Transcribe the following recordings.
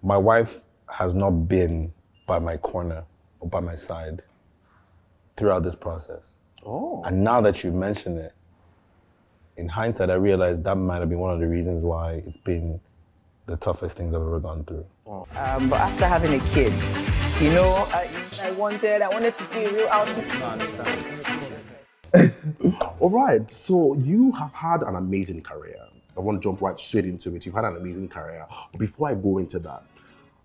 my wife has not been by my corner or by my side throughout this process. Oh. And now that you mention it, in hindsight, I realized that might have been one of the reasons why it's been the toughest things I've ever gone through. But after having a kid, I wanted to be a real All right, so you have had an amazing career. I want to jump right straight into it. You've had an amazing career. But before I go into that,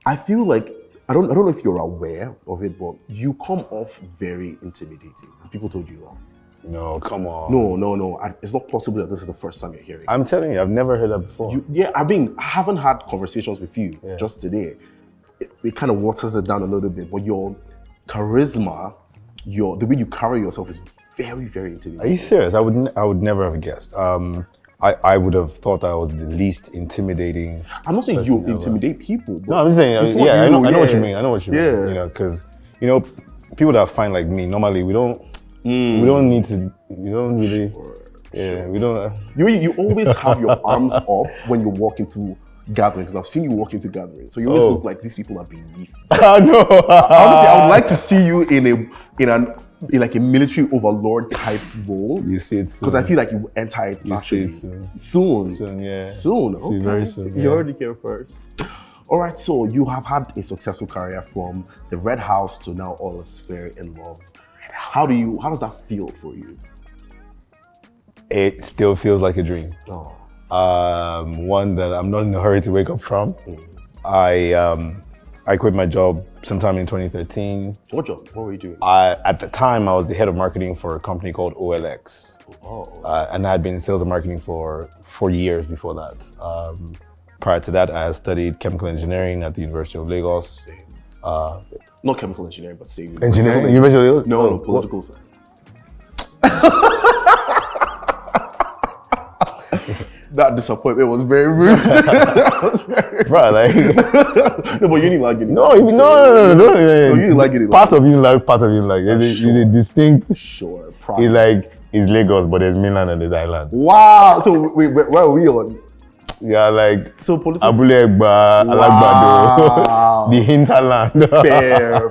I feel like, I don't know if you're aware of it, but you come off very intimidating. Have people told you that? No, come on. No. It's not possible that this is the first time you're hearing it. I'm telling you, I've never heard that before. I haven't had conversations with you just today. It kind of waters it down a little bit, but your charisma, the way you carry yourself is very, very intimidating. Are you serious? I would never have guessed. I would have thought I was the least intimidating. I'm not saying you intimidate people. But no, I'm just saying. I know what you mean. I know what you mean. Yeah. You know, because people that are fine like me, normally we don't need to. We don't really. Yeah, we don't. You always have your arms up when you walk into gatherings. I've seen you walk into gatherings, so you always look like these people are beneath. No. Honestly, I would like to see you in like a military overlord type role. You see it soon. Because I feel like you enter it naturally. You see it soon. Soon, yeah. Soon, See, very soon. You already came first. All right, so you have had a successful career from the Red House to now All Is Fair in Love. How does that feel for you? It still feels like a dream. Oh. One that I'm not in a hurry to wake up from. I quit my job sometime in 2013. What job? What were you doing? At the time, I was the head of marketing for a company called OLX. Oh. And I had been in sales and marketing for 4 years before that. Prior to that, I had studied chemical engineering at the University of Lagos. Same. Not chemical engineering, but same. Engineering? University of Lagos? No, political science. That disappointment was very rude. Bro, like no, but you didn't like it. No, you didn't like it. Part of you like. It's a distinct. Sure. It's like it's Lagos, but there's mainland and there's island. Wow. So where are we on? Yeah, like so political. Abule Egba, Alagbado, the hinterland. Fair.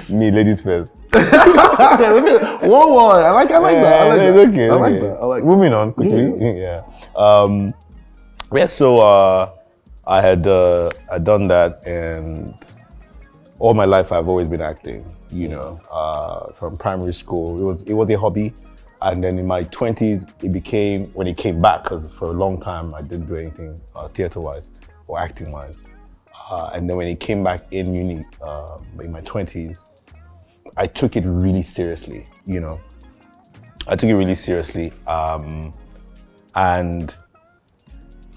Me, ladies first. 1-1. I like that. It's okay. I like that. Moving on quickly. Yeah. So I had done that, and all my life I've always been acting. From primary school, it was a hobby, and then in my 20s it became, when it came back, because for a long time I didn't do anything theater-wise or acting-wise. And then when it came back in uni, in my 20s, I took it really seriously, I took it really seriously. And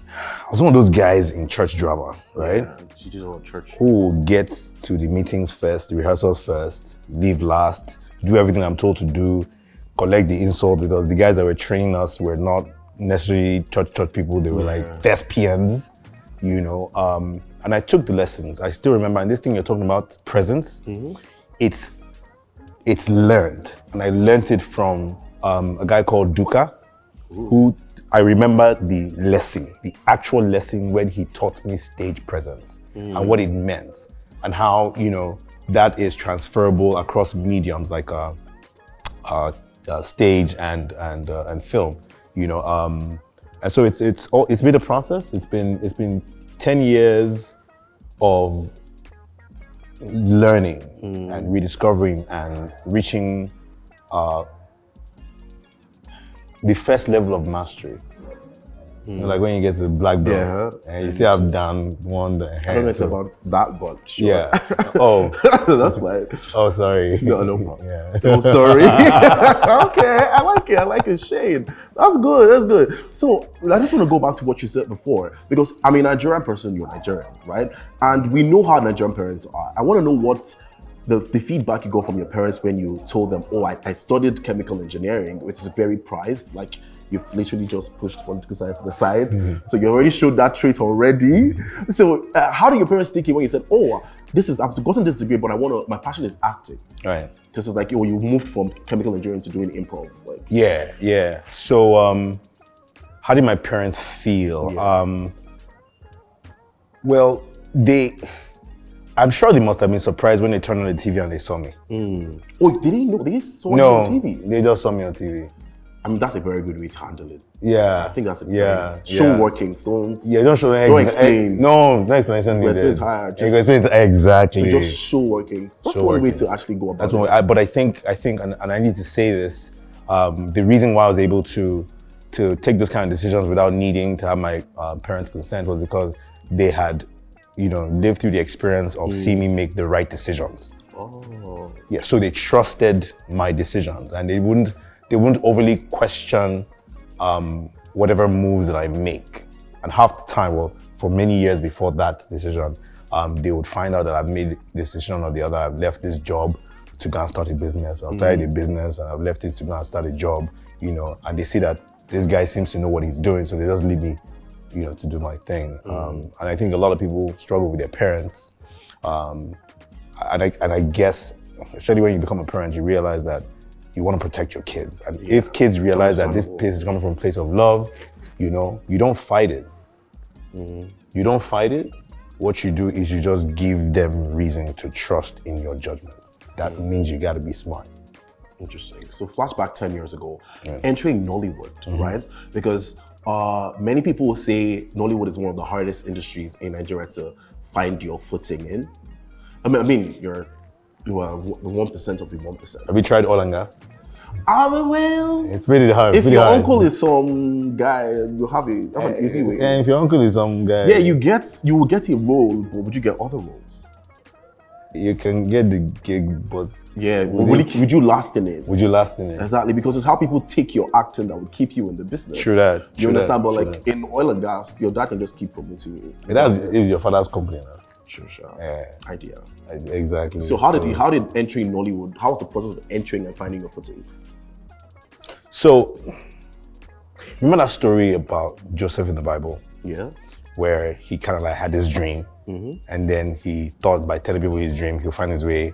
I was one of those guys in church drama, right? Yeah, you did all church. Who gets to the meetings first, the rehearsals first, leave last, do everything I'm told to do, collect the insult, because the guys that were training us were not necessarily church people, they were like thespians, and I took the lessons. I still remember, and this thing you're talking about, presence, it's learned. And I learned it from a guy called Duka, who I remember the actual lesson when he taught me stage presence and what it meant, and how, that is transferable across mediums like stage and film, and so it's been a process. It's been 10 years of learning and rediscovering and reaching the first level of mastery. Like when you get to the black belt, and you see I've done one the I don't know about that, but sure. Yeah. Oh, that's fine. Oh, sorry. No problem. Yeah. Oh, sorry. Okay, I like it, Shane. That's good. So I just want to go back to what you said before, because I'm a Nigerian person, you're Nigerian, right? And we know how Nigerian parents are. I want to know what the feedback you got from your parents when you told them, oh, I studied chemical engineering, which is very prized. Like, you've literally just pushed political science to the side. So you already showed that trait already. So how do your parents take it when you said, oh, I've gotten this degree, but my passion is acting. Right. Because it's like, oh, you moved from chemical engineering to doing improv. Like. Yeah. So how did my parents feel? Yeah. Well, I'm sure they must have been surprised when they turned on the TV and they saw me. Oh, they didn't know. They saw you No, on TV. they just saw me on TV. I mean, that's a very good way to handle it. Yeah. I think that's a show working. So don't show don't explain. No explanation Explain needed. tired. You can explain exactly. So just show working. That's Show one way working. to actually go about That's it. one way. But I think, and I need to say this. The reason why I was able to take those kind of decisions without needing to have my parents' consent was because they had, lived through the experience of seeing me make the right decisions. Oh. Yeah, so they trusted my decisions, and they wouldn't overly question whatever moves that I make. And half the time, well, for many years before that decision, they would find out that I've made this decision or the other. I've left this job to go and start a business. I've started a business and I've left it to go and start a job, and they see that this guy seems to know what he's doing, so they just leave me, to do my thing. And I think a lot of people struggle with their parents. And I guess, especially when you become a parent, you realize that you want to protect your kids. And if kids realize that this place is coming from a place of love, you don't fight it. You don't fight it. What you do is you just give them reason to trust in your judgments. That means you got to be smart. Interesting. So flashback 10 years ago, entering Nollywood, right? Because many people will say Nollywood is one of the hardest industries in Nigeria to find your footing in. I mean, you're 1% of the 1%. Have you tried oil and gas? Well, It's really hard. if really your hard. uncle is some guy, you have an easy way. And if your uncle is some guy, Yeah, you will get a role, but would you get other roles? you can get the gig, but Yeah, would you last in it? would you last in it? Exactly, because it's how people take your acting that would keep you in the business. True that. You true understand? that, But true like in oil and gas, your dad can just keep promoting you. that. Is your father's company now. Sure. Yeah. Idea. Exactly. So how did entering Nollywood? How was the process of entering and finding your footing? So, remember that story about Joseph in the Bible, Yeah. where he kind of like had this dream, and then he thought by telling people his dream, he'll find his way,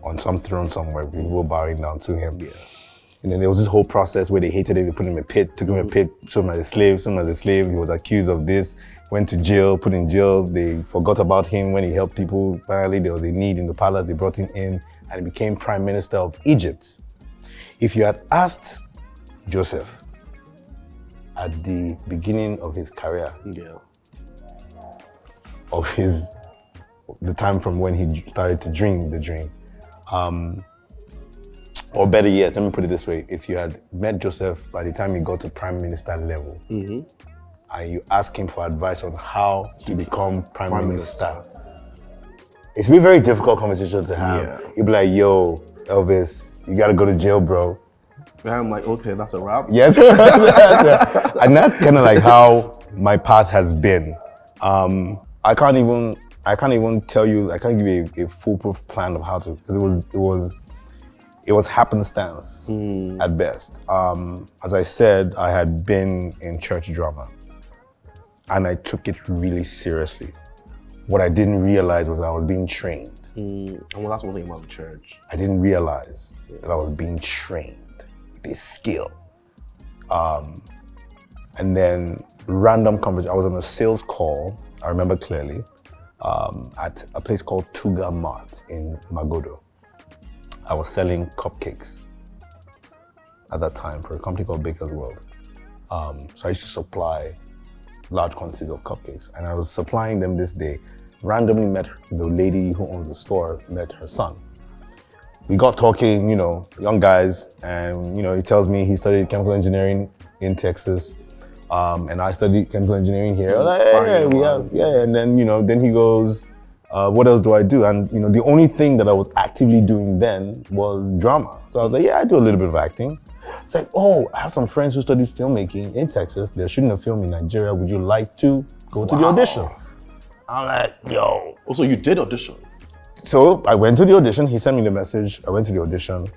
on some throne somewhere, people bowing down to him. Yeah. And then there was this whole process where they hated him, they put him in a pit, took him in a pit, sold him as a slave, he was accused of this, went to jail, put in jail, they forgot about him when he helped people. Finally, there was a need in the palace, they brought him in, and he became prime minister of Egypt. If you had asked Joseph at the beginning of his career, of the time from when he started to dream the dream, or better yet, let me put it this way, if you had met Joseph by the time he got to prime minister level, and you ask him for advice on how to become prime minister, it's be a very difficult conversation to have. Yeah. You'd be like, yo, Elvis, you gotta go to jail, bro. And I'm like, okay, that's a wrap. Yes. And that's kind of like how my path has been. I can't even tell you, I can't give you a foolproof plan of how to, because it was happenstance at best. As I said, I had been in church drama and I took it really seriously. What I didn't realize was I was being trained. Well, that's one thing about the church. I didn't realize that I was being trained with a skill. And then random conversation. I was on a sales call, I remember clearly, at a place called Tuga Mart in Magodo. I was selling cupcakes at that time for a company called Baker's World. So I used to supply large quantities of cupcakes, and I was supplying them this day. Randomly met the lady who owns the store, met her son. We got talking, young guys, and he tells me he studied chemical engineering in Texas, and I studied chemical engineering here. I was like, and then then he goes, what else do I do? And the only thing that I was actively doing then was drama. So I was like, yeah, I do a little bit of acting. It's like, oh, I have some friends who studied filmmaking in Texas. They're shooting a film in Nigeria. Would you like to go to the audition? I'm like, yo. Also, you did audition. So I went to the audition. He sent me the message. I went to the audition.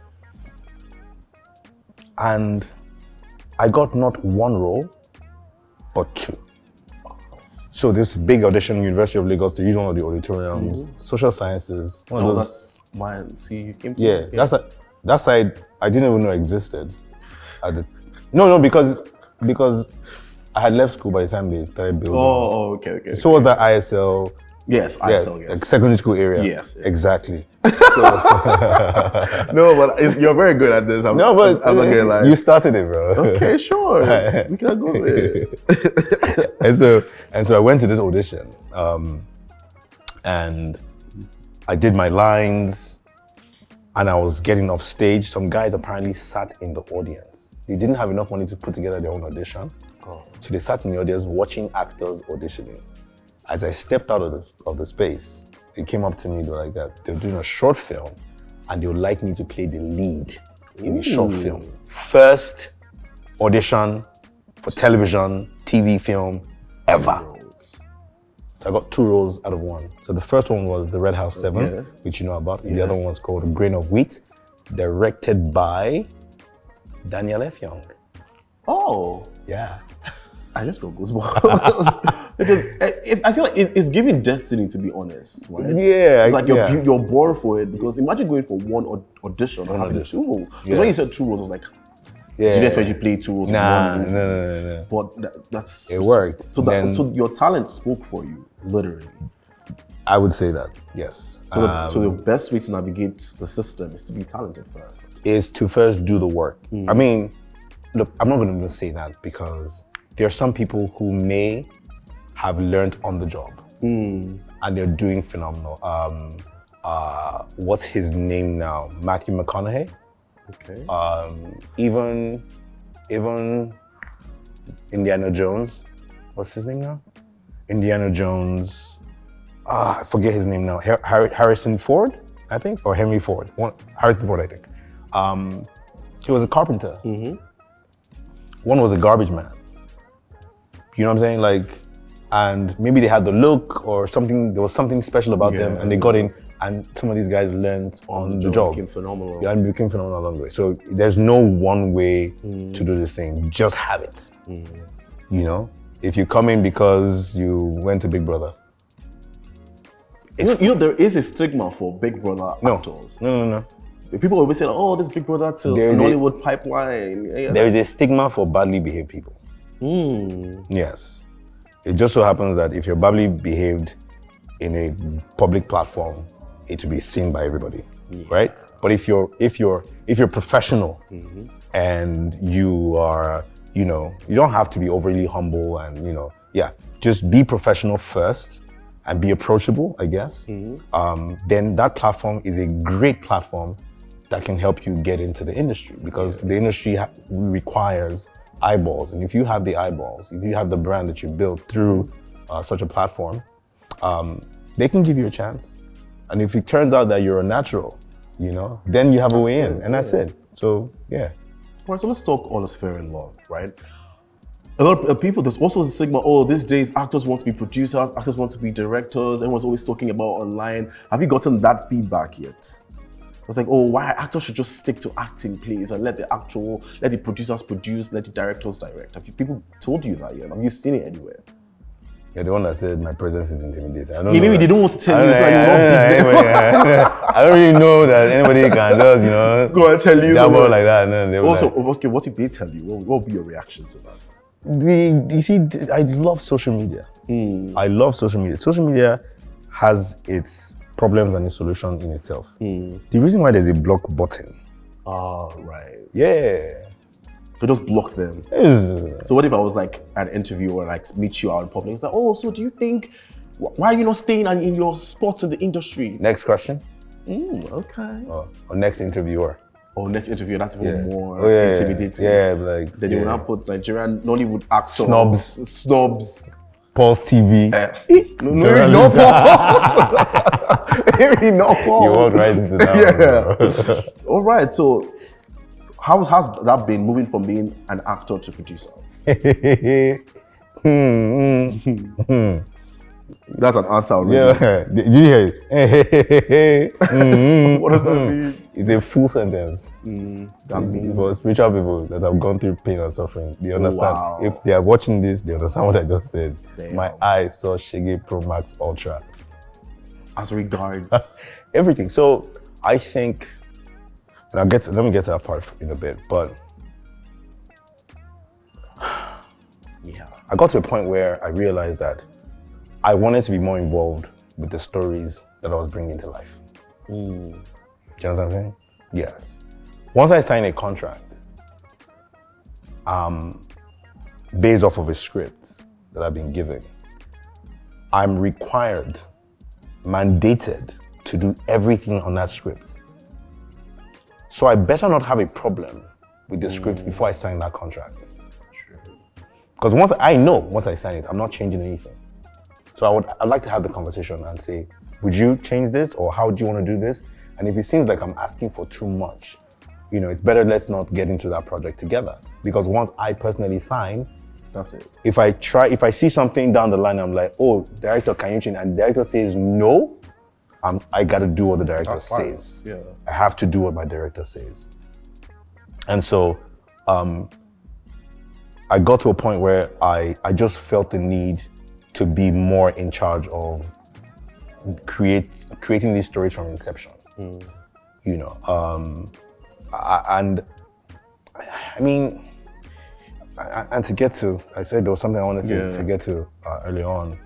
And I got not one role, but two. So this big audition, University of Lagos, they use one of the auditoriums, social sciences. One of those. That's mine. See, you came to Yeah, that side I didn't even know existed. No, because I had left school by the time they started building. Okay. So was that ISL. Yes, ISL, yes. Like secondary school area. Yes. Exactly. No, but you're very good at this. I'm not gonna lie. You started it, bro. Okay, sure. We can go there. and so I went to this audition, and I did my lines, and I was getting off stage. Some guys apparently sat in the audience. They didn't have enough money to put together their own audition, so they sat in the audience watching actors auditioning. As I stepped out of the space, they came up to me. They were like that. They were doing a short film, and they would like me to play the lead in a short film. First audition for television, TV film ever. So I got 2 roles out of 1. So the first one was The Red House 7, which you know about. And the other one was called A Grain of Wheat, directed by Daniel F. Young. Oh. Yeah. I just got goosebumps. Because I feel like it's giving destiny, to be honest, right? Yeah. It's like you're born for it, because imagine going for one audition and having 2 roles. Because when you said 2 roles, I was like, did you expect you to play 2 roles? No. But that's... It worked. So your talent spoke for you, literally. I would say that, yes. So the best way to navigate the system is to be talented first. Is to first do the work. I mean, look, I'm not going to say that, because there are some people who may have learned on the job and they're doing phenomenal. What's his name now? Matthew McConaughey. Okay. Even Indiana Jones. What's his name now? Indiana Jones. I forget his name now. Harrison Ford, I think, or Henry Ford. Harrison Ford, I think. He was a carpenter. One was a garbage man. You know what I'm saying? Like, and maybe they had the look or something. There was something special about them, and they got in. And some of these guys learned on the job. Became phenomenal. Yeah, and became phenomenal along the way. So there's no one way to do this thing. Just have it. You know, if you come in because you went to Big Brother. You know, there is a stigma for Big Brother actors. No. People always say, "Oh, this Big Brother to Nollywood pipeline." There is a stigma for badly behaved people. Yes. It just so happens that if you're badly behaved in a public platform, it will be seen by everybody, right? But if you're professional and you are, you know, you don't have to be overly humble and, you know, just be professional first and be approachable, I guess. Then that platform is a great platform that can help you get into the industry, because the industry requires eyeballs. And if you have the eyeballs, if you have the brand that you built through such a platform, they can give you a chance. And if it turns out that you're a natural, you know, then you have a way in, and that's it. So, yeah. All right, so let's talk all is fair in love, right? A lot of people, there's also the stigma, these days actors want to be producers, actors want to be directors, everyone's always talking about online. Have you gotten that feedback yet? It's like, why actors should just stick to acting, please, and let the producers produce, let the directors direct. Have people told you that yet? Have you seen it anywhere? Yeah, the one that said my presence is intimidating. I don't maybe they don't want to tell you. I don't really know that anybody can just, you know, go and tell you something like that. And then they also, okay, what if they tell you? What would be your reaction to that? You see, I love social media. I love social media. Social media has its problems and its solution in itself. The reason why there's a block button. Right. Yeah. So just block them. So what if I was like an interview or like meet you out in public? It's like, so do you think, why are you not staying in your spots in the industry? Next question. Okay. Or next interviewer. Next interview, that's even more intimidating. Yeah, like. Then you will not put Nigerian Nollywood actors. Snobs. Pulse TV. No Paul. You walked right into that one, bro. All right, so how has that been, moving from being an actor to producer? That's an answer already. Yeah. Did you hear it? What does that mean? It's a full sentence. That means for spiritual people that have gone through pain and suffering, they understand. Wow. If they are watching this, they understand what I just said. Damn. My eyes saw Shege Pro Max Ultra. As regards everything. So I think, and let me get to that part in a bit, but I got to a point where I realized that I wanted to be more involved with the stories that I was bringing to life. Do you know what I'm saying? Yes. Once I signed a contract, based off of a script that I've been given, I'm required, mandated to do everything on that script. So I better not have a problem with the script before I sign that contract. Because once I sign it, I'm not changing anything. So I'd like to have the conversation and say, would you change this, or how do you want to do this? And if it seems like I'm asking for too much, it's better let's not get into that project together. Because once I personally sign, that's it. If I see something down the line, I'm like, oh, director, can you change? And the director says no, I gotta do what the director says. Yeah. I have to do what my director says. And so I got to a point where I just felt the need to be more in charge of creating these stories from inception. And to get to, I said there was something I wanted to get to early on.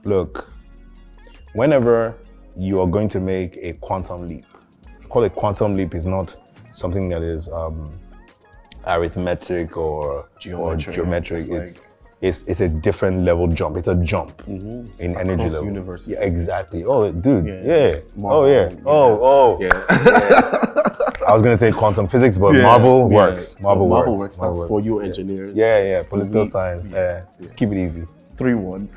Look, whenever you are going to make a quantum leap, I call it quantum leap is not something that is arithmetic or geometric. It's a different level jump. It's a jump in energy level. Universes. Yeah, exactly. Oh, dude. Yeah. Marvel, oh, yeah. Oh. Yeah. I was gonna say quantum physics, but Marvel works. Marvel works. That's for you engineers. Yeah. Political science. Just keep it easy. 3-1.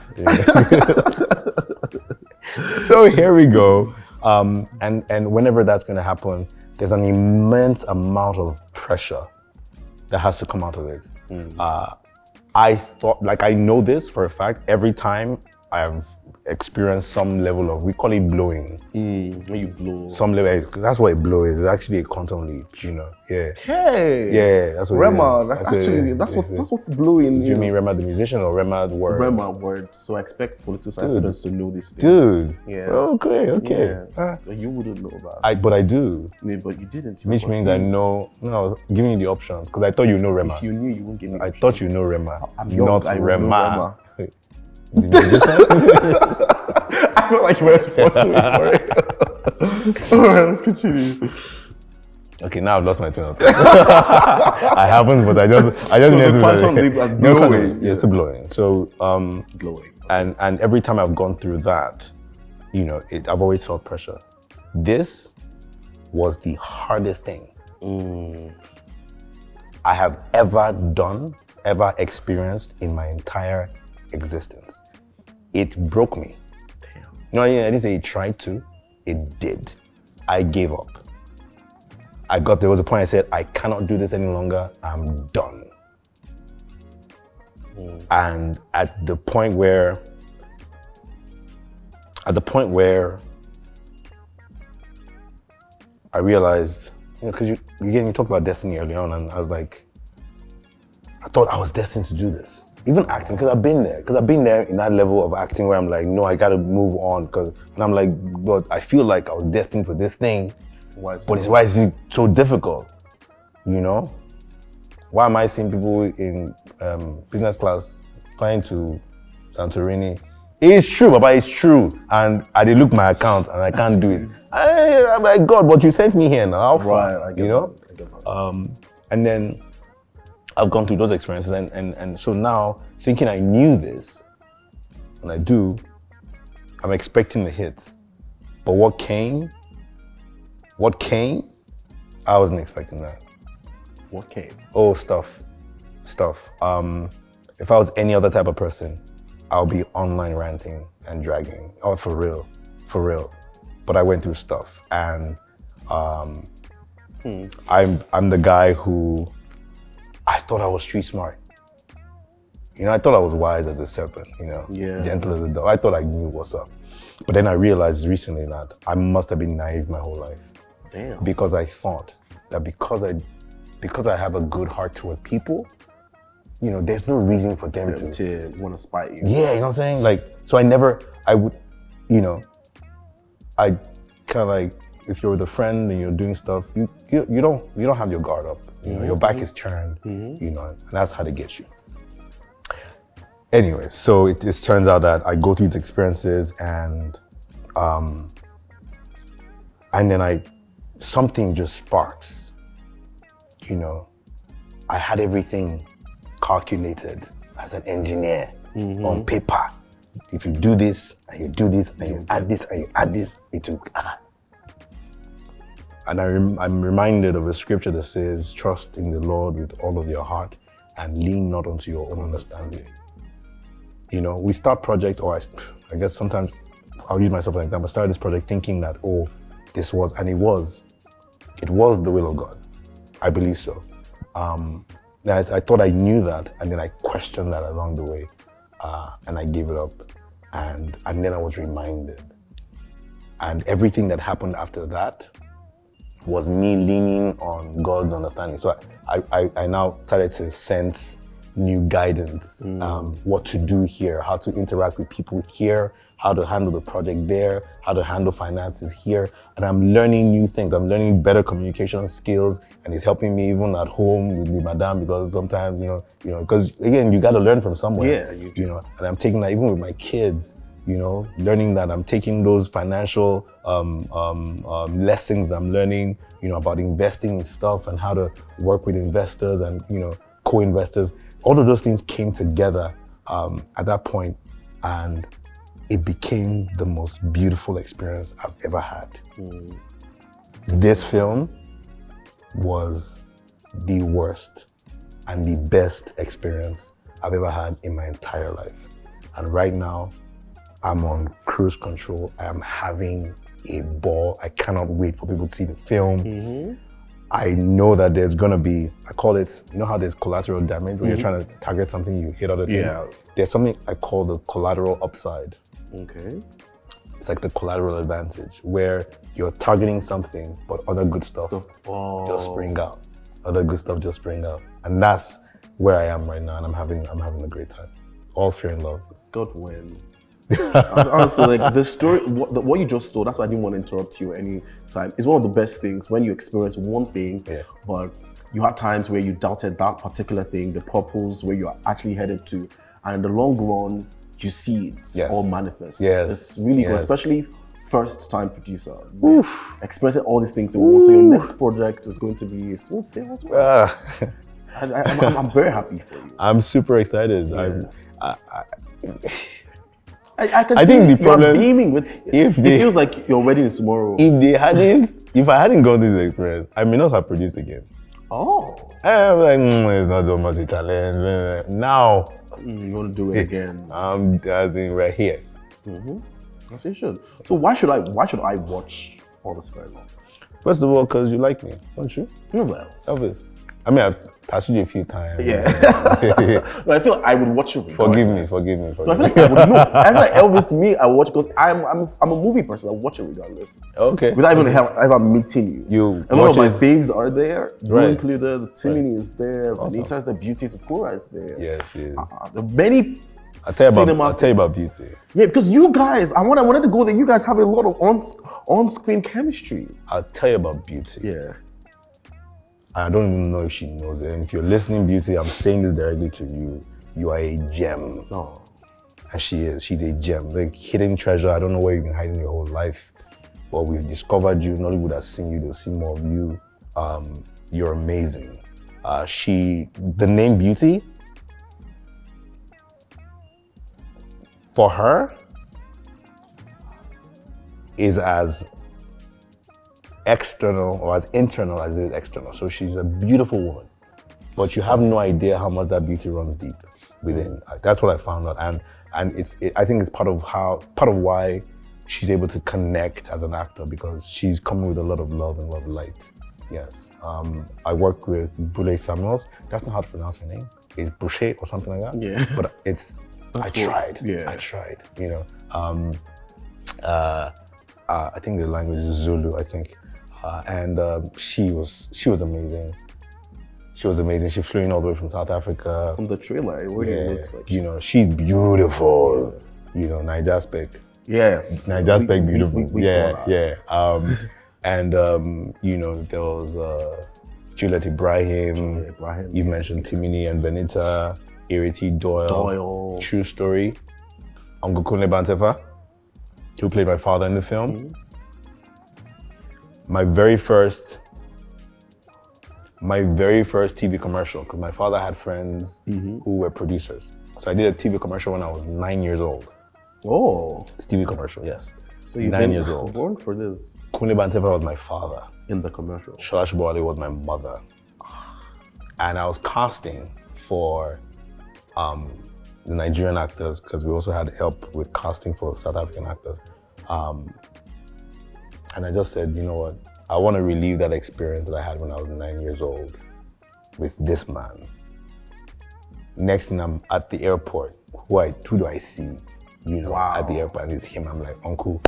So here we go. And whenever that's gonna happen, there's an immense amount of pressure that has to come out of it. I thought, I know this for a fact, every time I've experienced some level of, we call it blowing. When you blow. Some level, that's what a blow is. It's actually a quantum leap, Yeah. Okay. Yeah, that's what Rema, it is. that's what's blowing. Do you mean Rema the musician or Rema the word? Rema word. So I expect political science students to know these things. Dude. Yeah. Okay. Yeah. You wouldn't know about it. But I do. Yeah, but you didn't. Which means I know. No, I was giving you the options because I thought you know Rema. If you knew, you wouldn't give me. I thought you know Rema. I'm young, not I Rema. know Rema. The musician? I feel like you were to for it. All right, let's continue. Okay, now I've lost my train of thought. I haven't, but I just so need the quantum leap is blowing. Yeah, it's blowing. So blowing. And every time I've gone through that, I've always felt pressure. This was the hardest thing I have ever experienced in my entire existence. It broke me. Damn. I didn't say it tried to, it did. I gave up. There was a point I said, I cannot do this any longer, I'm done. And at the point where I realized, because you talked about destiny early on, and I was like, I thought I was destined to do this. Even acting, because I've been there in that level of acting where I'm like, no, I gotta move on, and I'm like, but I feel like I was destined for this thing, why is it so difficult? Why am I seeing people in business class flying to Santorini? It's true, Baba, it's true, and I did look my account and I can't do it. I'm like, God, but you sent me here now, how far? Right, I get that. And then I've gone through those experiences, and so now, thinking I knew this, and I do, I'm expecting the hits. But what came, I wasn't expecting that. What came? Oh, stuff. If I was any other type of person, I'll be online ranting and dragging. Oh, for real. But I went through stuff, and I'm the guy who, I thought I was street smart. I thought I was wise as a serpent, gentle as a dove. I thought I knew what's up. But then I realized recently that I must have been naive my whole life. Damn. Because I thought that because I have a good heart towards people, there's no reason for them to want to spite you. Yeah, you know what I'm saying? So I kind of like, if you're with a friend and you're doing stuff, you don't have your guard up. Your back is turned, and that's how they get you. Anyway, so it just turns out that I go through these experiences and then something just sparks. You know, I had everything calculated as an engineer on paper. If you do this and you do this and you add this and you add this, it will. And I'm reminded of a scripture that says, "Trust in the Lord with all of your heart and lean not onto your own understanding." You know, we start projects, or I guess sometimes I'll use myself as an example. I started this project thinking that, it was the will of God. I believe so. I thought I knew that, and then I questioned that along the way, and I gave it up, and then I was reminded, and everything that happened after that was me leaning on God's understanding. So I now started to sense new guidance, what to do here, how to interact with people here, how to handle the project there, how to handle finances here. And I'm learning new things. I'm learning better communication skills, and it's helping me even at home with the madam, because sometimes, because again, you got to learn from somewhere. Yeah, you know, and I'm taking that even with my kids, learning that I'm taking those financial lessons that I'm learning, about investing in stuff and how to work with investors and, co-investors. All of those things came together at that point, and it became the most beautiful experience I've ever had. This film was the worst and the best experience I've ever had in my entire life. And right now, I'm on cruise control. I am having a ball. I cannot wait for people to see the film. I know that there's gonna be, I call it, how there's collateral damage when you're trying to target something, you hit other things. Yeah. There's something I call the collateral upside. Okay. It's like the collateral advantage, where you're targeting something, but other good stuff just spring out. Other good stuff just spring out. And that's where I am right now, and I'm having a great time. All fear and love. God win. Honestly, like the story, what you just told, that's why I didn't want to interrupt you any time. It's one of the best things when you experience one thing, but you had times where you doubted that particular thing, the purpose, where you're actually headed to, and in the long run, you see it all manifest. It's really good, especially first-time producer. Experiencing all these things. So your next project is going to be smooth sailing as well. I'm very happy for you. I'm super excited. I can I see think the you're problem, beaming with. It feels like your wedding is tomorrow. If I hadn't got this experience, I may not have produced again. Oh. I'm like, it's not so much a challenge. Now, you want to do it again? As in right here. Yes, you should. So why should I watch all this very long? First of all, because you like me, don't you? Well, Elvis. I mean, I've tattooed you a few times. Yeah. But I feel like I would watch you. Forgive me. So I feel like I would know. I feel like Elvis, me, I watch because I'm a movie person. I watch it regardless. Okay. Without even ever meeting you. And one of my babes are there. You included. Timini is there. Vanita is the Beauty Sakura is there. Yes, yes. The many. I'll tell you about Beauty. Yeah, because you guys, I wanted to go there. You guys have a lot of on-screen chemistry. I'll tell you about Beauty. Yeah. I don't even know if she knows it. And if you're listening, Beauty, I'm saying this directly to you. You are a gem. Oh. And she is. She's a gem. Like hidden treasure. I don't know where you've been hiding your whole life. But we've discovered you. Nollywood has seen you. They'll see more of you. You're amazing. The name Beauty, for her, is as external or as internal as it is external. So she's a beautiful woman, but you have no idea how much that beauty runs deep within. That's what I found out, and I think it's part of why she's able to connect as an actor, because she's coming with a lot of love and a lot of light. Yes, I work with Bule Samuels. That's not how to pronounce her name. It's Boucher or something like that. Yeah, but I tried. Yeah, I tried. I think the language is Zulu. I think. And she was amazing. She was amazing. She flew in all the way from South Africa. From the trailer, it really looks like. She's beautiful. Naija Spec. Yeah. Naija Spec, beautiful. We saw that. Yeah. And there was Juliet Ibrahim. You mentioned Timini and Benita. Ireti Doyle. True story. Uncle Kunle Bantefa, who played my father in the film. My very first TV commercial, because my father had friends who were producers. So I did a TV commercial when I was 9 years old. Oh. It's a TV commercial, yes. So you've 9 been years old. born for this. Kunle Bantefa was my father. In the commercial. Shola Shibowale was my mother. And I was casting for the Nigerian actors, because we also had help with casting for South African actors. And I just said, you know what? I want to relive that experience that I had when I was 9 years old with this man. Next thing, I'm at the airport. Who do I see? You know, at the airport, and it's him. I'm like, Uncle,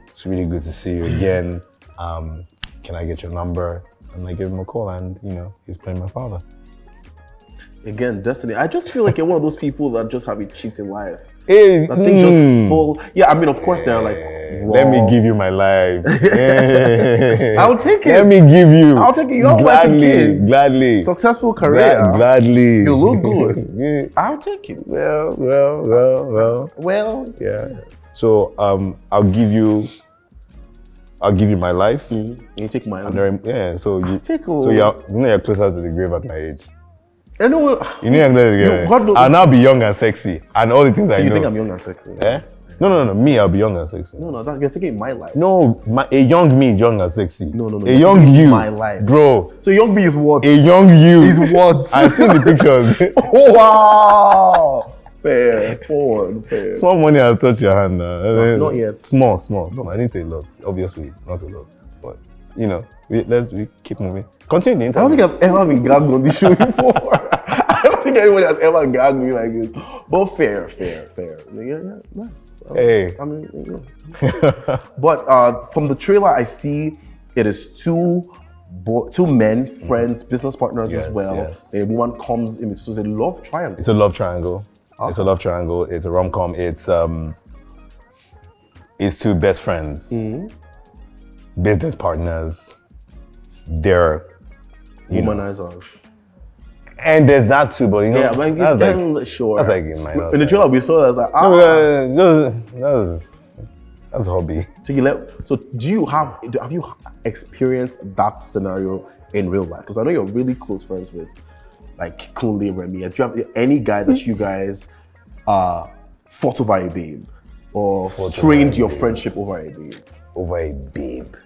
it's really good to see you again. Can I get your number? And I give him a call, and you know, he's playing my father. Again, destiny. I just feel like you're one of those people that just have a cheating life. Hey, That thing just full. Yeah, I mean, of course, they're like, raw. Let me give you my life. I'll take it. Let me give you. I'll take it. You have wife and kids. Gladly. Successful career. Gladly. You look good. I'll take it. Well. Yeah. So I'll give you my life. You take my own. And yeah. So you take so you're closer to the grave at my age. I know. You know you're closer to the grave. I'll now be young and sexy and all the things I know. So you think I'm young and sexy? Yeah. No. Me, I'll be young and sexy. No, you're taking my life. No, a young me is young and sexy. No. A young you, my life, bro. So young me is what? A young you is what? I've seen the pictures. Oh, wow. Fair. Small money has touched your hand now. No, not yet. Small. I didn't say a lot. Obviously, not a lot. But you know, we keep moving. Continue the interview. I don't think I've ever been gagged on this show before. I don't think anyone has ever gagged me like this. But fair. Yeah, nice. Hey. I mean, yeah. But from the trailer, I see it is two men, friends, business partners as well. Yes. A woman comes in. So it's a love triangle. It's a love triangle. Okay. It's a love triangle. It's a rom-com. It's two best friends, business partners. They're Womanizers. And there's that too, but you know, sure. That's like in my In the trailer we saw that that's a hobby. So have you experienced that scenario in real life? Because I know you're really close friends with like Kunle, Remy. Do you have any guy that you guys fought over a babe or strained your friendship over a babe? Over a babe.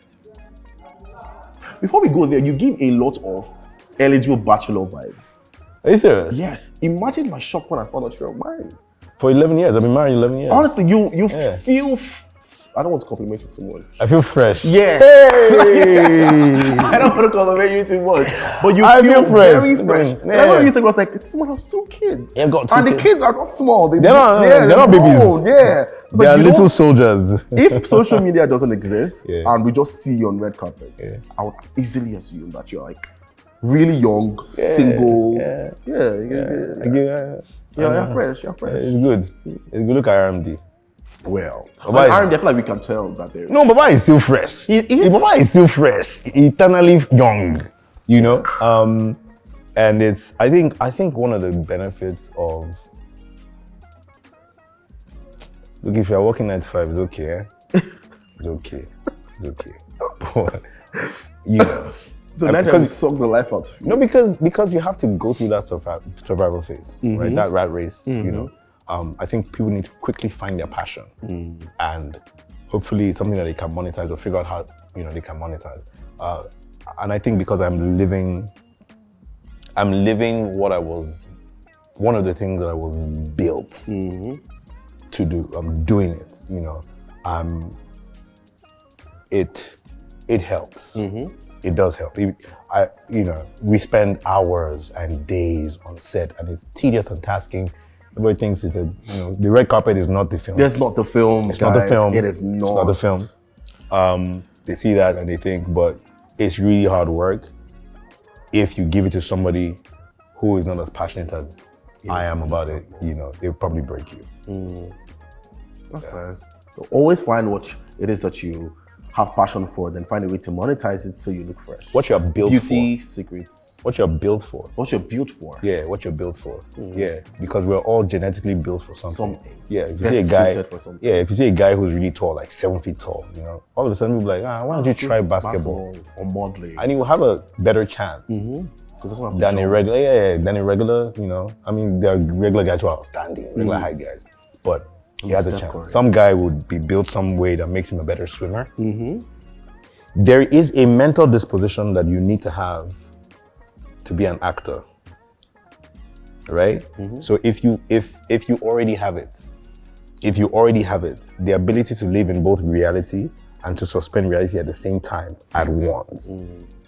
Before we go there, you give a lot of eligible bachelor vibes. Are you serious? Yes. Imagine my shock when I found out you're married. For 11 years. I've been married 11 years. Honestly, you feel... I don't want to compliment you too much. I feel fresh. Yeah. Hey! I don't want to compliment you too much. But you feel fresh. Very fresh. Yeah. I know you said, I was like, this man has two kids. You've got two and kids. The kids are not small. They're not babies. Old. Yeah. They are little soldiers. If social media doesn't exist and we just see you on red carpets, I would easily assume that you're like really young, single. You're fresh. It's good. It's good. Look at RMD. Well, I feel like we can tell that there. No, Baba is still fresh. Baba is still fresh, eternally young. You know, and it's. I think one of the benefits of. Look, if you're working 9 to 5, it's okay. Eh? It's okay. But you know. So naturally suck the life out of you. No, because you have to go through that survival phase, right? That rat race, you know. I think people need to quickly find their passion, and hopefully something that they can monetize or figure out how they can monetize. And I think because I'm living what I was, one of the things that I was built to do. I'm doing it, you know. It helps. It does help. We spend hours and days on set, and it's tedious and tasking. Everybody thinks it's the red carpet is not the film. That's not the film. It's not the film. It is not. It's not the film. They see that and they think, but it's really hard work. If you give it to somebody who is not as passionate as I am about it, they'll probably break you. That's nice. So always find what it is that you have passion for, then find a way to monetize it so you look fresh. What you're built Beauty for. secrets. What you're built for. What you're built for. Yeah, what you're built for. Yeah, because we're all genetically built for something. Yeah, if you Best see a guy, suited for something. yeah, if you see a guy who's really tall, like 7 feet tall, you know, all of a sudden you'll be like, why don't you try basketball? Or modeling. And you will have a better chance than a regular, than a regular, you know. I mean, there are regular guys who are outstanding, regular height guys, but he has a Steph chance. Curry. Some guy would be built some way that makes him a better swimmer. There is a mental disposition that you need to have to be an actor, right? So if you already have it, the ability to live in both reality and to suspend reality at the same time at once,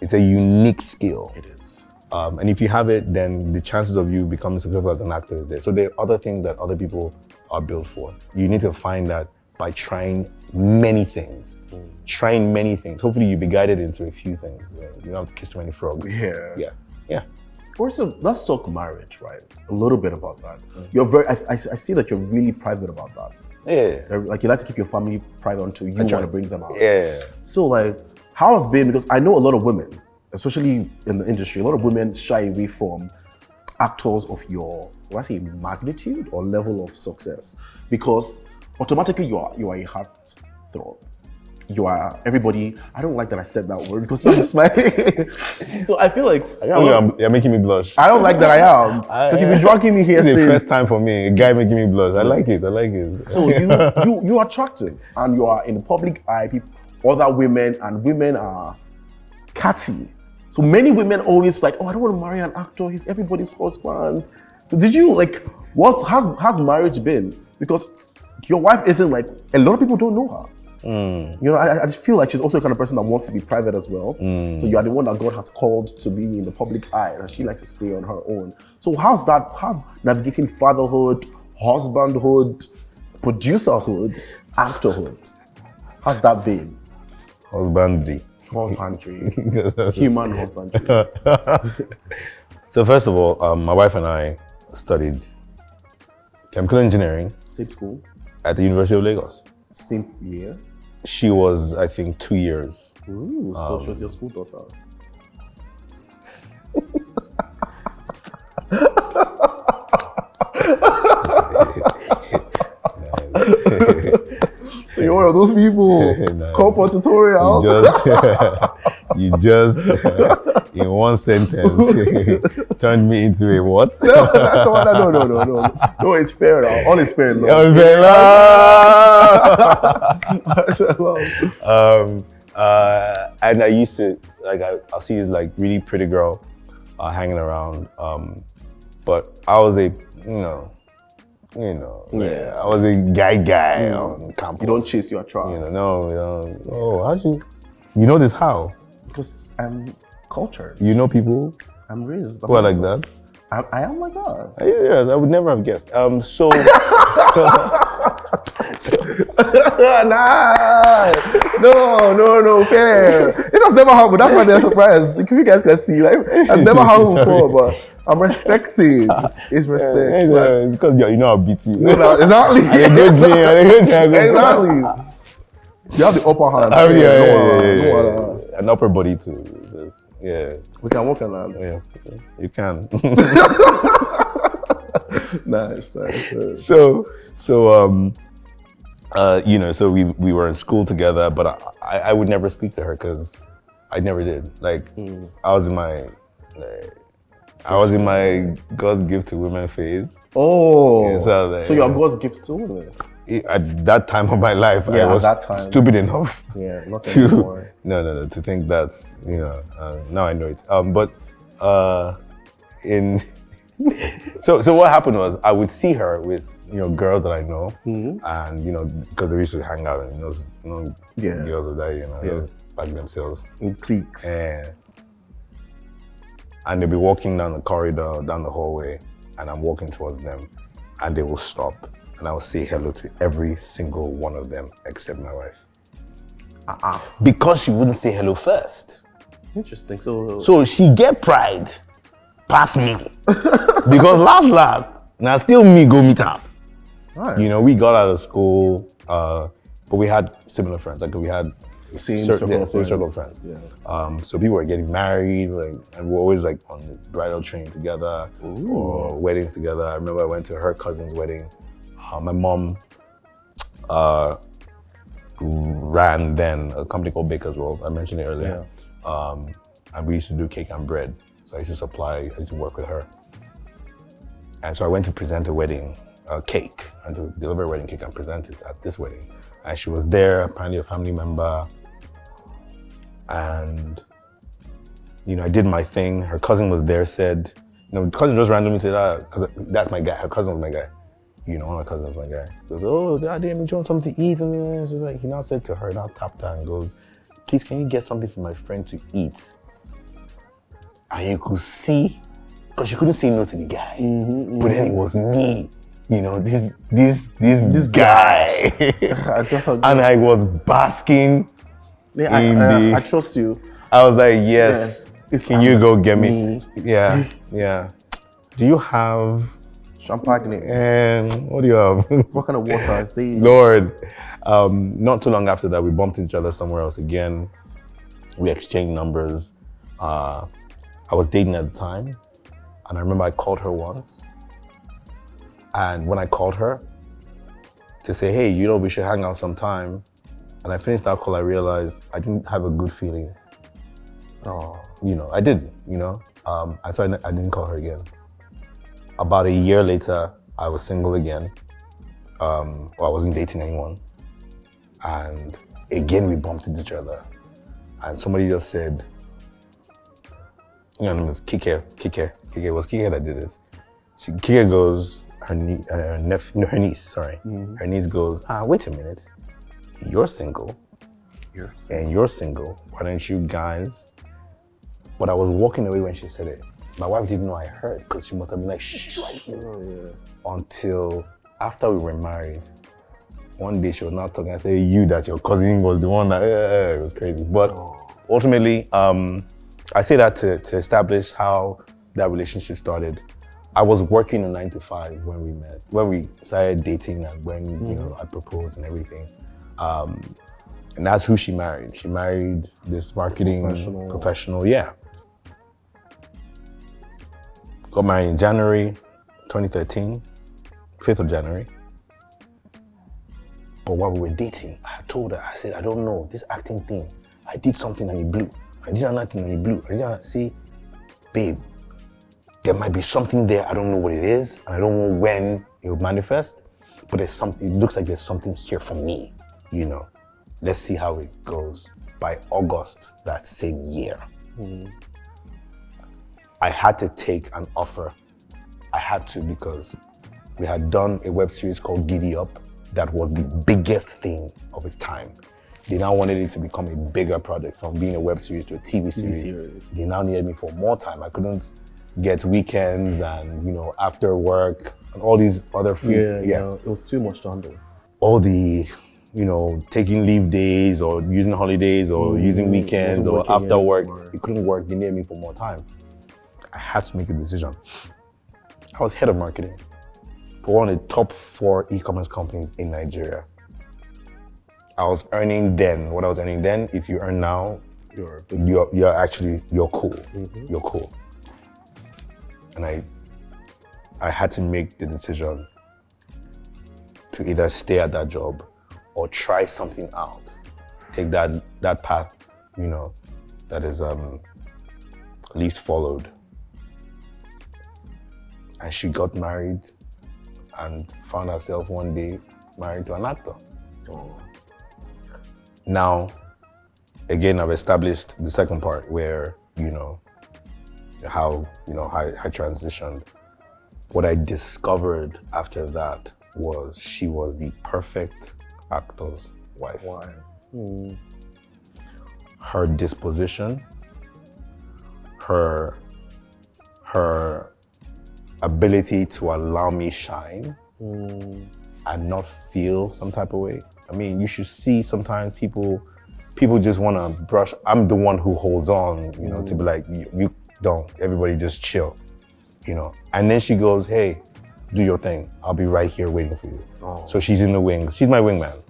it's a unique skill. It is. And if you have it, then the chances of you becoming successful as an actor is there. So there are other things that other people are built for. You need to find that by trying many things. Hopefully you'll be guided into a few things. You don't have to kiss too many frogs. Yeah. Also, let's talk marriage, right? A little bit about that. You're very. I see that you're really private about that. Yeah. Like you like to keep your family private until you want to bring them out. Yeah. So like, how has been? Because I know a lot of women, especially in the industry, a lot of women shy away from actors of your, what I say, magnitude or level of success, because automatically you are a heartthrob. You are everybody. I don't like that I said that word because now it's my. So I feel like You're making me blush. I don't like that I am because you've been dragging me here This is the since. first time for me. A guy making me blush. I like it. So you are attractive and you are in the public eye. Other women and women are catty. So many women always like, oh, I don't want to marry an actor. He's everybody's husband. So did you like? What has marriage been? Because your wife isn't like, a lot of people don't know her. You know, I just feel like she's also the kind of person that wants to be private as well. So you are the one that God has called to be in the public eye, and she likes to stay on her own. So how's navigating fatherhood, husbandhood, producerhood, actorhood? How's that been? Husbandry. Human husbandry. So first of all, my wife and I studied chemical engineering Same school, at the University of Lagos. same year. She was, I think, 2 years. Ooh, so she was your school daughter. So you're one of those people. No. Call for tutorial. You just in one sentence, turned me into a what? No, that's the one. No. No, it's fair now. All is fair in love. Oh, very well. And I used to, like, I'll see this like really pretty girl hanging around. But I was a, I was a guy on campus. You don't chase your attract. Oh, how'd you know this how? Because I'm cultured. You know people I'm raised. who are like that? I am like that. Yeah, I would never have guessed. So Nah. No, fair. This has never happened. That's why they're surprised. You guys can see, like, I've never happened before, but I'm respecting. It's respect. It's because you know I'll beat you. No, exactly. Exactly. You have the upper hand. An upper body too. Yeah. We can work on that. Yeah, you can. Nice. So we were in school together, but I would never speak to her because I never did. Like I was in my God's gift to women phase. Oh, Yeah, so you're God's gift to women. At that time of my life, I was stupid enough Not to anymore. no to think that's now I know it. So what happened was I would see her with girls that I know, and because they used to hang out and those girls of that those back themselves In cliques. and they'll be walking down the corridor, down the hallway, and I'm walking towards them, and they will stop, and I will say hello to every single one of them except my wife. Because she wouldn't say hello first. Interesting. So she get pride past me. Because last, now still me go meet her. nice. We got out of school, but we had similar friends. Like we had Same circle of friends. Yeah. So people were getting married, like, and we're always like on the bridal train together or weddings together. I remember I went to her cousin's wedding. My mom ran then a company called Baker's World. I mentioned it earlier. And we used to do cake and bread. So I used to work with her. And so I went to present a wedding cake and to deliver a wedding cake and present it at this wedding. And she was there, apparently a family member. And, I did my thing. Her cousin was there, said, the cousin just randomly said, because that's my guy. Her cousin was my guy. One of my cousins was my guy. He goes, oh, Deyemi, do you want something to eat? And she's like, he now said to her, now tapped her and goes, please, can you get something for my friend to eat? And you could see, because she couldn't say no to the guy. But then it was me, this guy. And I was basking I trust you. I was like, yes, can you go get me? Yeah. Do you have champagne? And what do you have? What kind of water? I say, Lord. Not too long after that, we bumped each other somewhere else again. We exchanged numbers. I was dating at the time, and I remember I called her once. And when I called her to say, hey, we should hang out sometime, and I finished that call, I realized I didn't have a good feeling. I didn't, and so I didn't call her again. About a year later, I was single again. I wasn't dating anyone. And again, we bumped into each other. And somebody just said, her name was Kike. It was Kike that did this. Kike goes, her niece. Her niece goes, wait a minute. You're single. And you're single. Why don't you guys? But I was walking away when she said it. My wife didn't know I heard because she must have been like, shh, right here. Until after we were married, one day she was not talking. I said, that your cousin was the one that, it was crazy. But ultimately, I say that to establish how that relationship started. I was working a 9 to 5 when we met, when we started dating and when, I proposed and everything. And that's who she married. She married this marketing professional. Yeah. Got married in January 2013, 5th of January. But while we were dating, I told her, I said, I don't know, this acting thing, I did something and it blew. I did another thing and it blew. See, babe, there might be something there, I don't know what it is, and I don't know when it will manifest, but there's something, it looks like there's something here for me, Let's see how it goes. By August that same year, I had to take an offer. I had to because we had done a web series called Giddy Up that was the biggest thing of its time. They now wanted it to become a bigger project from being a web series to a TV series. They now needed me for more time. I couldn't get weekends and, after work and all these other free. Yeah, it was too much to handle. All the, taking leave days or using holidays or using weekends or after work. It couldn't work. They needed me for more time. I had to make a decision. I was head of marketing for one of the top 4 e-commerce companies in Nigeria. I was earning then, what I was earning then, if you earn now, you're cool. You're cool. And I had to make the decision to either stay at that job or try something out. Take that path, that is least followed. And she got married and found herself one day married to an actor. Now, again, I've established the second part where, how I transitioned. What I discovered after that was she was the perfect actor's wife. Her disposition, her ability to allow me shine and not feel some type of way. I mean, you should see sometimes people just want to brush. I'm the one who holds on, to be like, you don't, everybody just chill, And then she goes, hey, do your thing. I'll be right here waiting for you. So she's in the wings. She's my wingman.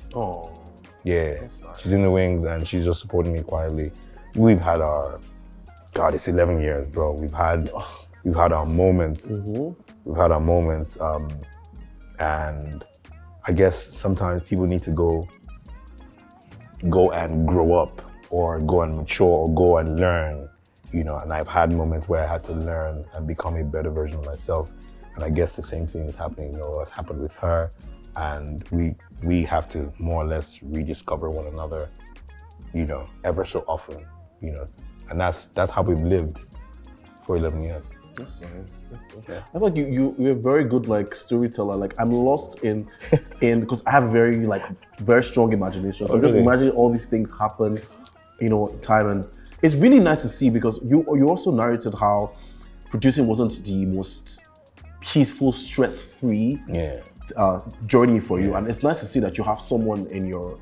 Yeah, she's in the wings and she's just supporting me quietly. We've had it's 11 years, bro. We've had our moments. We've had our moments. And I guess sometimes people need to go and grow up, or go and mature, or go and learn, and I've had moments where I had to learn and become a better version of myself. And I guess the same thing is happening, has happened with her. And we have to more or less rediscover one another, ever so often, and that's how we've lived for 11 years. That's nice. Yeah. I feel like you're a very good storyteller. Like, I'm lost in because I have very strong imagination. So just imagine all these things happen, time, and it's really nice to see, because you also narrated how producing wasn't the most peaceful, stress-free journey for you, and it's nice to see that you have someone in your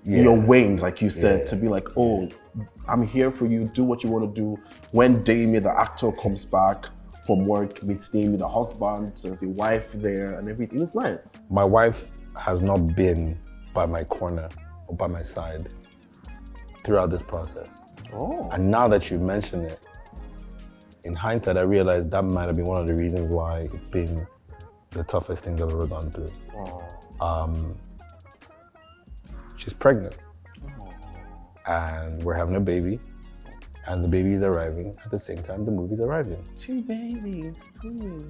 wing, like you said, to be like, oh, I'm here for you, do what you want to do. When Deyemi, the actor, comes back from work, meets Deyemi, the husband, so there's a wife there and everything. It's nice. My wife has not been by my corner or by my side throughout this process. Oh. And now that you mention it, in hindsight, I realized that might have been one of the reasons why it's been the toughest things I've ever gone through. Oh. She's pregnant. And we're having a baby, and the baby is arriving at the same time the movie's arriving. 2 babies, 2.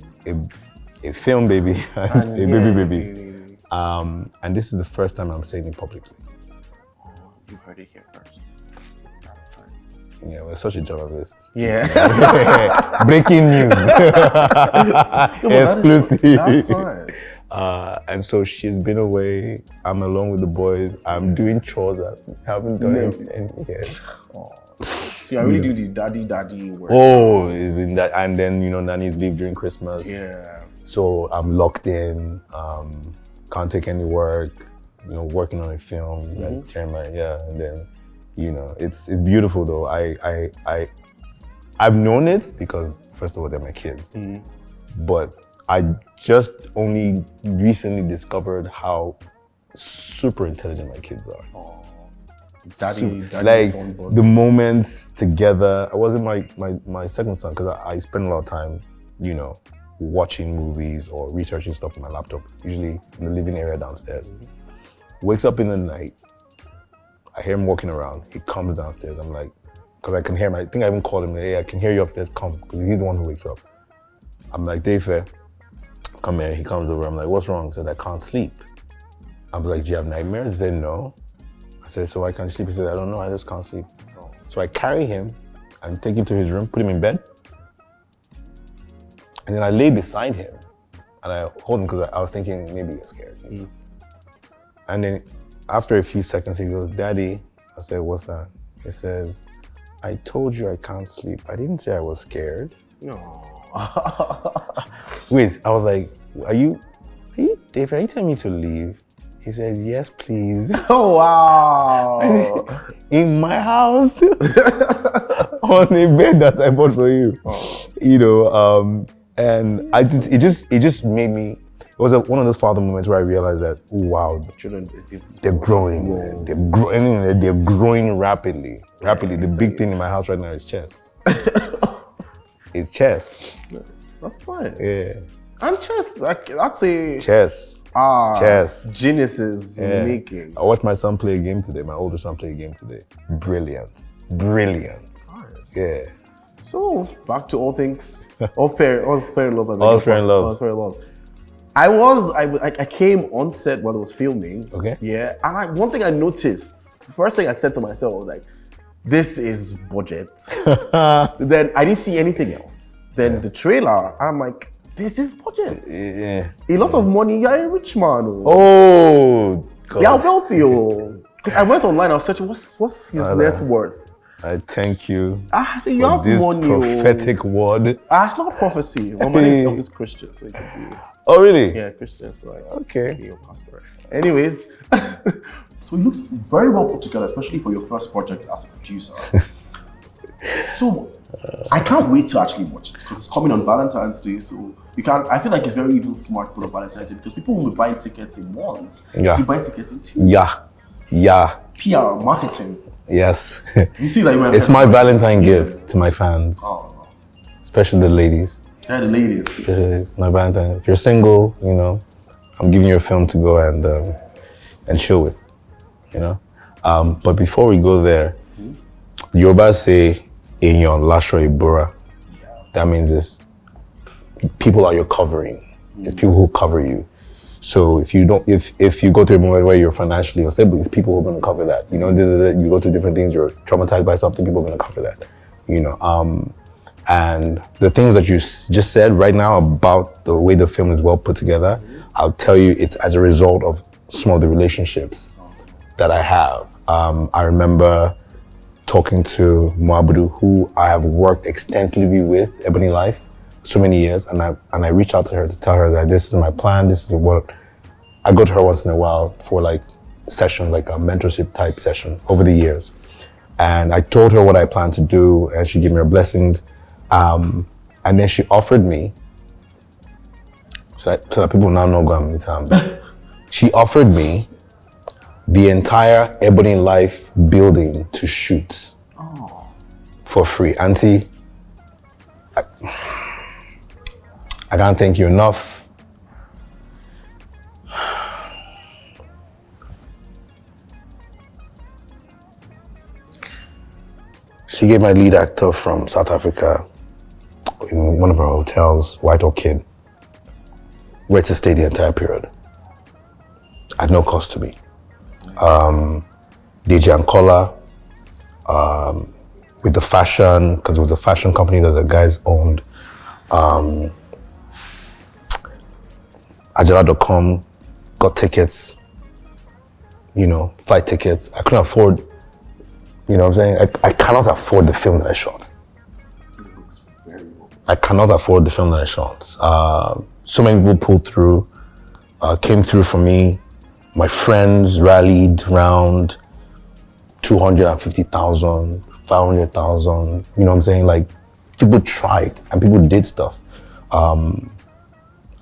A film baby and a baby. And this is the first time I'm saying it publicly. Oh, you heard it here first. Yeah, we're such a journalist. Yeah. Breaking news. Exclusive. That's fine. And so she's been away. I'm alone with the boys. I'm doing chores I haven't done in 10 years. Oh. So I really do the daddy work. Oh, it's been that. And then, nannies leave during Christmas. Yeah. So I'm locked in, can't take any work, working on a film. That's tearing my, and then, it's beautiful though. I've known it because, first of all, they're my kids. But I just only recently discovered how super intelligent my kids are. Oh, daddy the moments together. I wasn't my second son, because I spend a lot of time, watching movies or researching stuff on my laptop, usually in the living area downstairs. Wakes up in the night, I hear him walking around. He comes downstairs. I'm like, because I can hear him. I think I even called him. Hey, I can hear you upstairs. Come, because he's the one who wakes up. I'm like, Dave, come here. He comes over. I'm like, what's wrong? He said, I can't sleep. I'm like, do you have nightmares? He said, no. I said, so why can't you sleep? He said, I don't know. I just can't sleep. Oh. So I carry him and take him to his room, put him in bed. And then I lay beside him and I hold him, because I was thinking maybe he's scared. And then after a few seconds, he goes, Daddy. I said, what's that? He says, I told you I can't sleep. I didn't say I was scared. No. Wait, I was like, Dave, are you telling me to leave? He says, yes, please. Oh, wow. In my house, on a bed that I bought for you. Oh. And it just made me, it was one of those father moments where I realized that, wow, children, they're growing. They're growing rapidly. The big thing in my house right now is chess. It's chess. That's nice. Yeah. And chess, that's a chess. Chess. Geniuses in the making. I watched my son play a game today. My older son play a game today. Brilliant. Nice. Yeah. So back to all things, all fair in love. All fair in love. I came on set while I was filming. Okay. Yeah, and one thing I noticed, the first thing I said to myself was like, this is budget. Then I didn't see anything else. Then the trailer, I'm like, this is budget. Yeah. A lot of money, you're a rich man. Oh, God. Yeah, wealthy. Because I went online, I was searching, what's his net worth? I thank you. So you have this money. Prophetic word. It's not prophecy. Well, my name is Christian, so it could be. Oh, really? Yeah, Christian. So okay. Anyways, so it looks very well put together, especially for your first project as a producer. So I can't wait to actually watch it, because it's coming on Valentine's Day. So you can't. I feel like it's very even smart to put on Valentine's Day, because people will be buying tickets in ones. Yeah. You buy tickets in two. Yeah. Yeah. PR, marketing. Yes. You see that you might It's have my Valentine gift to my fans, Oh, especially the ladies. yeah, the ladies. It's my Valentine. If you're single, you know, I'm giving you a film to go and chill with, you know. But before we go there, Yorubas say "Eyan lasho ibora." That means it's people are your covering. It's people who cover you. So if you don't, if you go through a moment where you're financially unstable, it's people who are going to cover that. You know, you go through different things. You're traumatized by something. People are going to cover that. You know, and the things that you just said right now about the way the film is well put together, I'll tell you, it's as a result of some of the relationships that I have. I remember talking to Mwabudu, who I have worked extensively with, Ebony Life, so many years, and I reached out to her to tell her that this is my plan, this is what I go to her once in a while for like session, like a mentorship type session over the years. And I told her what I planned to do, and she gave me her blessings. And then she offered me, so that people now know Gwam Mitam, she offered me the entire Ebony Life building to shoot for free. Auntie, I can't thank you enough. She gave my lead actor from South Africa in one of her hotels, White Oak Kid, where to stay the entire period at no cost to me. DJ Ankola, with the fashion, because it was a fashion company that the guys owned. Ajala.com got tickets, you know, flight tickets. I couldn't afford, you know what I'm saying? I cannot afford the film that I shot. I cannot afford the film that I shot. So many people pulled through, came through for me. My friends rallied around 250,000, 500,000, you know what I'm saying? Like, people tried and people did stuff.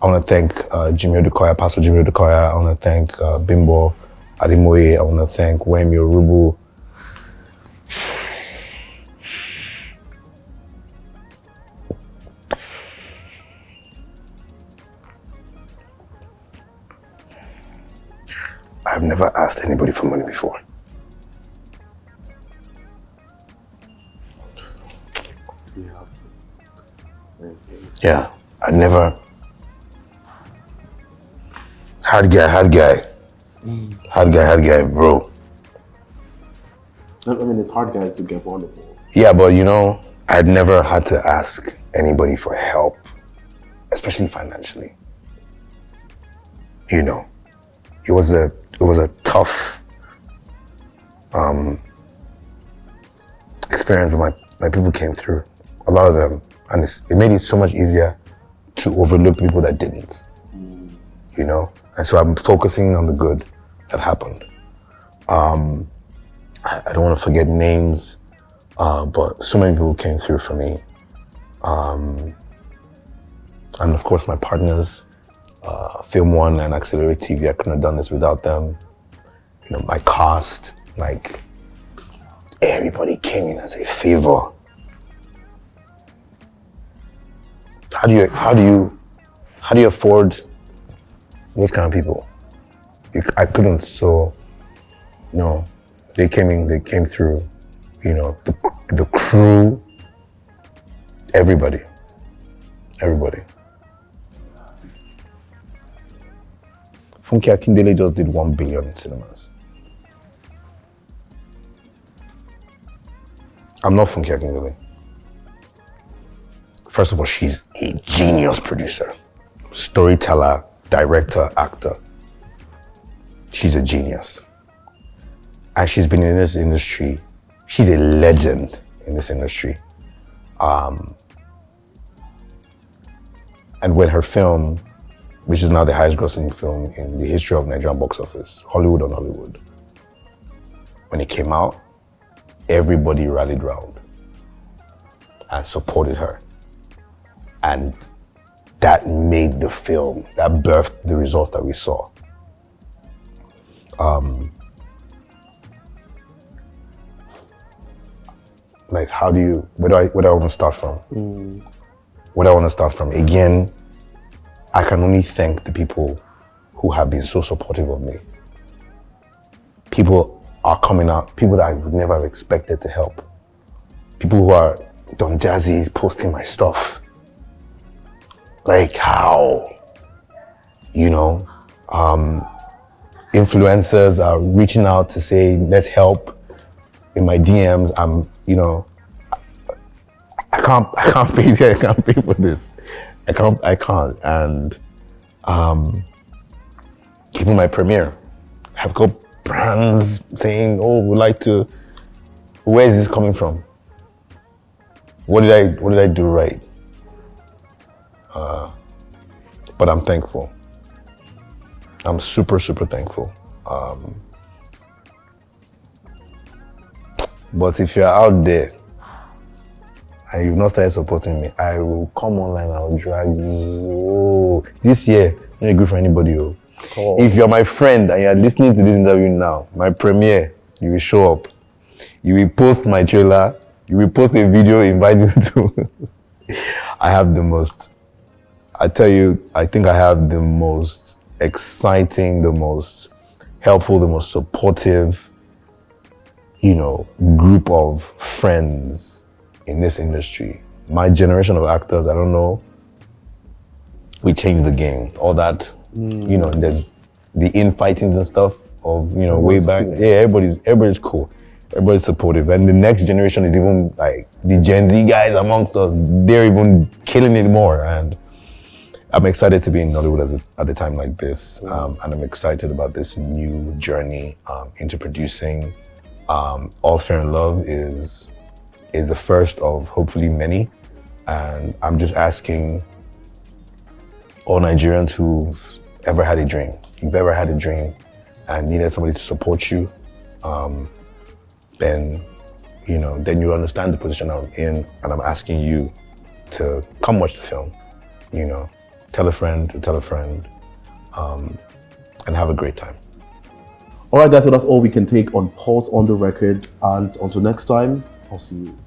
I want to thank Jimmy Odukoya, Pastor Jimmy Odukoya. I want to thank Bimbo Adimoye. I want to thank Wemi Orubu. I've never asked anybody for money before. Yeah, I never. Hard guy, bro. I mean, it's hard, guys, to get vulnerable. Yeah, but you know, I'd never had to ask anybody for help, especially financially. You know, it was a tough experience, but my people came through, a lot of them, and it made it so much easier to overlook people that didn't. You know, and so I'm focusing on the good that happened. I don't want to forget names, but so many people came through for me. And of course my partners, Film One and Accelerate TV, I couldn't have done this without them. You know, my cast, like, everybody came in as a favor. How do you afford those kind of people? I couldn't, so no, they came through, you know, the crew, everybody. Funke Akindele just did 1 billion in cinemas. I'm not Funke Akindele. First of all, she's a genius producer, storyteller, director, actor. She's a genius. And she's been in this industry. She's a legend in this industry. And when her film, which is now the highest grossing film in the history of Nigerian box office, Hollywood on Nollywood, when it came out, everybody rallied round and supported her. And that made the film, that birthed the results that we saw. like where do I want to start from? Where do I want to start from? Again, I can only thank the people who have been so supportive of me. People are coming out, people that I would never have expected to help. People who are Don Jazzy posting my stuff. Like how? You know, influencers are reaching out to say, let's help. In my DMs, I can't pay for this. I can't. And even my premiere, I've got brands saying, oh, where is this coming from? What did I do right? But I'm thankful. I'm super, super thankful. But if you're out there and you've not started supporting me, I will come online and I'll drag you. Oh, this year, not good for anybody. Oh. If you're my friend and you're listening to this interview now, my premiere, you will show up. You will post my trailer. You will post a video inviting me to. I think I have the most exciting, the most helpful, the most supportive, group of friends in this industry. My generation of actors, I don't know, we changed the game. All that, there's the infightings and stuff of, way back. Cool. Yeah, everybody's cool. Everybody's supportive. And the next generation is even like the Gen Z guys amongst us, they're even killing it more. And I'm excited to be in Nollywood at a time like this. And I'm excited about this new journey into producing. All Fair in Love is the first of hopefully many. And I'm just asking all Nigerians who've ever had a dream, you've ever had a dream and needed somebody to support you, then you understand the position I'm in, and I'm asking you to come watch the film, tell a friend, and have a great time. All right, guys, so that's all we can take on Pulse on the Record, and until next time, I'll see you.